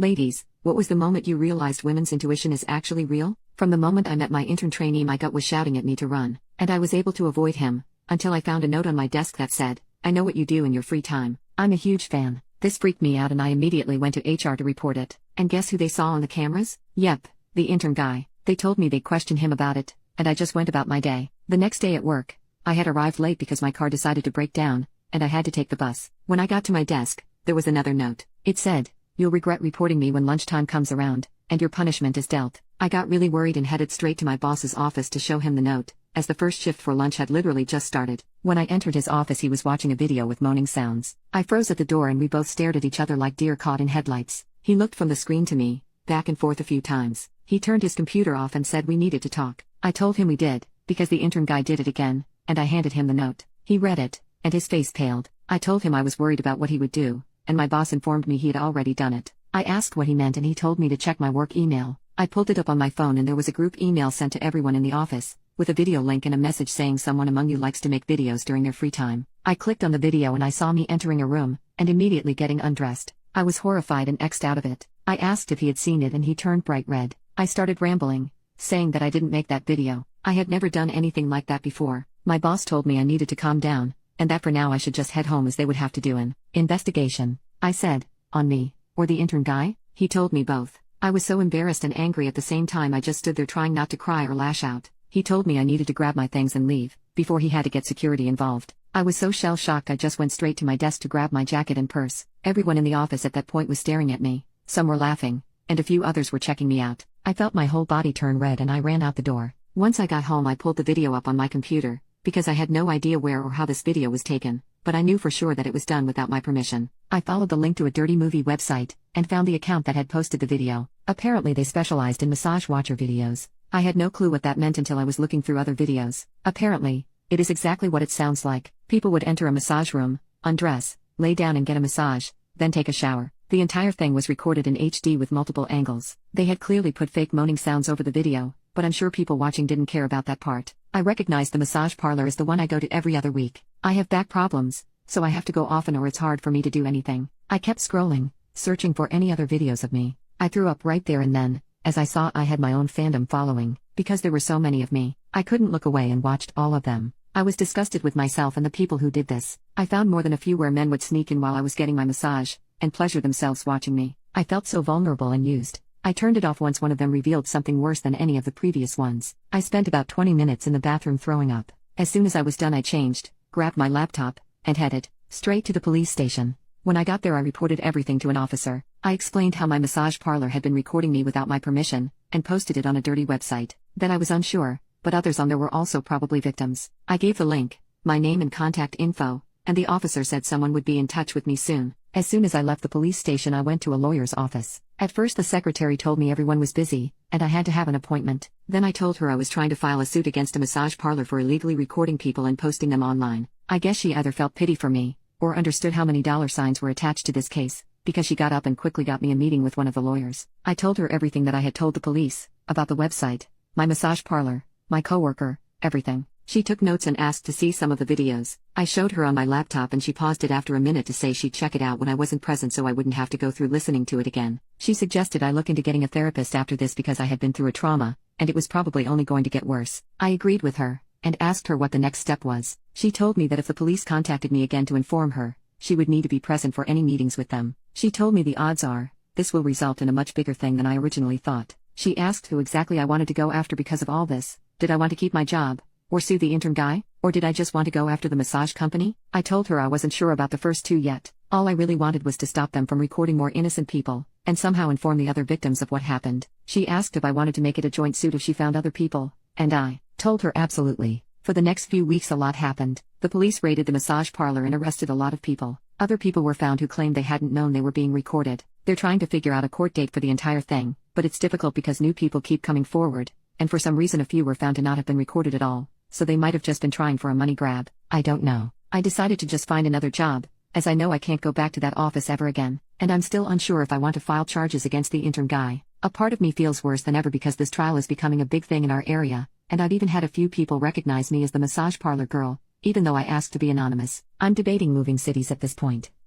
Ladies, what was the moment you realized women's intuition is actually real? From the moment I met my intern trainee, my gut was shouting at me to run, and I was able to avoid him, until I found a note on my desk that said, "I know what you do in your free time." I'm a huge fan. This freaked me out and I immediately went to HR to report it. And guess who they saw on the cameras? Yep, the intern guy. They told me they'd question him about it, and I just went about my day. The next day at work, I had arrived late because my car decided to break down, and I had to take the bus. When I got to my desk, there was another note. It said, "You'll regret reporting me when lunchtime comes around, and your punishment is dealt." I got really worried and headed straight to my boss's office to show him the note, as the first shift for lunch had literally just started. When I entered his office, he was watching a video with moaning sounds. I froze at the door and we both stared at each other like deer caught in headlights. He looked from the screen to me, back and forth a few times. He turned his computer off and said we needed to talk. I told him we did, because the intern guy did it again, and I handed him the note. He read it, and his face paled. I told him I was worried about what he would do, and my boss informed me he had already done it. I asked what he meant and he told me to check my work email. I pulled it up on my phone and there was a group email sent to everyone in the office, with a video link and a message saying someone among you likes to make videos during their free time. I clicked on the video and I saw me entering a room, and immediately getting undressed. I was horrified and X'd out of it. I asked if he had seen it and he turned bright red. I started rambling, saying that I didn't make that video. I had never done anything like that before. My boss told me I needed to calm down, and that for now I should just head home as they would have to do an investigation. I said, on me, or the intern guy? He told me both. I was so embarrassed and angry at the same time I just stood there trying not to cry or lash out. He told me I needed to grab my things and leave, before he had to get security involved. I was so shell-shocked I just went straight to my desk to grab my jacket and purse. Everyone in the office at that point was staring at me, some were laughing, and a few others were checking me out. I felt my whole body turn red and I ran out the door. Once I got home I pulled the video up on my computer, because I had no idea where or how this video was taken, but I knew for sure that it was done without my permission. I followed the link to a Dirty Movie website, and found the account that had posted the video. Apparently they specialized in massage watcher videos. I had no clue what that meant until I was looking through other videos. Apparently, it is exactly what it sounds like. People would enter a massage room, undress, lay down and get a massage, then take a shower. The entire thing was recorded in HD with multiple angles. They had clearly put fake moaning sounds over the video, but I'm sure people watching didn't care about that part. I recognized the massage parlor as the one I go to every other week. I have back problems, so I have to go often or it's hard for me to do anything. I kept scrolling, searching for any other videos of me. I threw up right there and then, as I saw I had my own fandom following, because there were so many of me. I couldn't look away and watched all of them. I was disgusted with myself and the people who did this. I found more than a few where men would sneak in while I was getting my massage, and pleasure themselves watching me. I felt so vulnerable and used. I turned it off once one of them revealed something worse than any of the previous ones. I spent about 20 minutes in the bathroom throwing up. As soon as I was done I changed, grabbed my laptop, and headed straight to the police station. When I got there I reported everything to an officer. I explained how my massage parlor had been recording me without my permission, and posted it on a dirty website. That I was unsure, but others on there were also probably victims. I gave the link, my name and contact info, and the officer said someone would be in touch with me soon. As soon as I left the police station I went to a lawyer's office. At first the secretary told me everyone was busy, and I had to have an appointment. Then I told her I was trying to file a suit against a massage parlor for illegally recording people and posting them online. I guess she either felt pity for me, or understood how many dollar signs were attached to this case, because she got up and quickly got me a meeting with one of the lawyers. I told her everything that I had told the police, about the website, my massage parlor, my coworker, everything. She took notes and asked to see some of the videos. I showed her on my laptop and she paused it after a minute to say she'd check it out when I wasn't present so I wouldn't have to go through listening to it again. She suggested I look into getting a therapist after this because I had been through a trauma, and it was probably only going to get worse. I agreed with her, and asked her what the next step was. She told me that if the police contacted me again to inform her, she would need to be present for any meetings with them. She told me the odds are, this will result in a much bigger thing than I originally thought. She asked who exactly I wanted to go after because of all this. Did I want to keep my job, or sue the intern guy, or did I just want to go after the massage company? I told her I wasn't sure about the first two yet. All I really wanted was to stop them from recording more innocent people, and somehow inform the other victims of what happened. She asked if I wanted to make it a joint suit if she found other people, and I told her absolutely. For the next few weeks a lot happened. The police raided the massage parlor and arrested a lot of people. Other people were found who claimed they hadn't known they were being recorded. They're trying to figure out a court date for the entire thing, but it's difficult because new people keep coming forward, and for some reason a few were found to not have been recorded at all. So they might have just been trying for a money grab. I don't know. I decided to just find another job, as I know I can't go back to that office ever again, and I'm still unsure if I want to file charges against the intern guy. A part of me feels worse than ever because this trial is becoming a big thing in our area, and I've even had a few people recognize me as the massage parlor girl, even though I asked to be anonymous. I'm debating moving cities at this point.